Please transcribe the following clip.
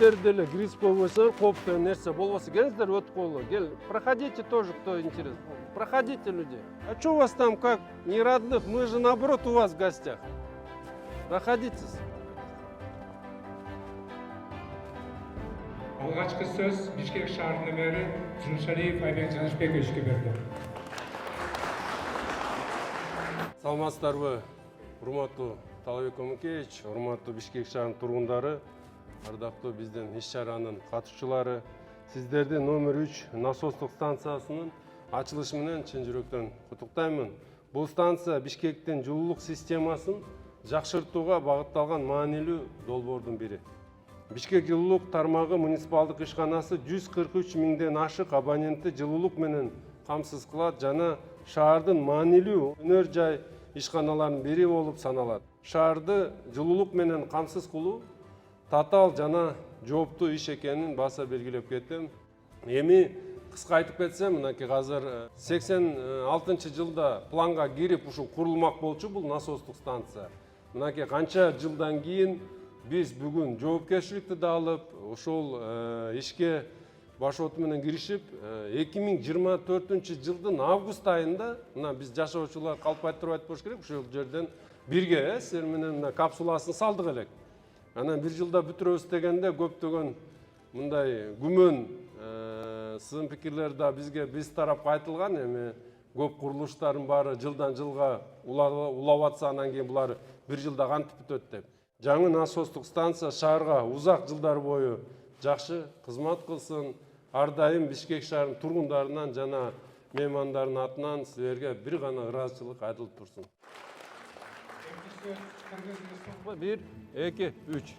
силер деле гриппой болсо, кооптуу нерсе болбосо келиңиздер өтүп коелу. Кел, проходите тоже, кто интересно. Проходите, люди. А что у вас там как? Не родных? Мы же наоборот у вас в гостях. Проходите. Алгачкы сөз Бишкек шаарынын мэри Жумшалиев Айбек Жанышбековичке берди. Саламатсыздарбы, урматтуу Талабек Омукеевич, урматтуу Бишкек шаарынын тургундары, ардактуу биздин иш-чаранын катышчылары, сиздерди номер 3 насостук станциясынын ачылышы менен чын жүрөктөн куттуктаймын. Бул станция Бишкектин жылуулук системасын жакшыртууга багытталган маанилүү долбоордун бири. Бишкек жылуулук тармагы муниципалдык ишканасы 143 миңден ашык абонентти жылуулук менен камсыз кылат жана шаардын маанилүү өнөр жай ишканаларынын бири болуп саналат. Шаарды жылуулук менен камсыз кылуу татаал жана жооптуу иш экенин баса белгилеп кетем. Эми кыска айтып кетсем, мынакей азыр 86-жылда планга кирип ушул курулмак болчу бул насостук станция. Мынакей канча жылдан кийин биз бүгүн жоопкерчиликти да алып, ошол ишке башооту менен киришип, 2024-жылдын август айында, мына биз жашоочулар калпай туруп айтып коюш керек, ушул жерден бирге силер менен капсуласын салдык элек. Анан бир жылда бүтүрөбүз дегенде көптөгөн мындай күмөн, сын пикирлер да бизге биз тарапка айтылган. Эми көп курулуштардын баары жылдан жылга улап атса, анан кийин булар бир жылда кантип бүтөт деп. Жаңы насостук станция шаарга узак жылдар бою жакшы кызмат кылсын. Ар дайым Бишкек шаарынын тургундарынан жана меймандардын атынан силерге бир гана ыраазычылык айтылып турсун. 1, 2, 3.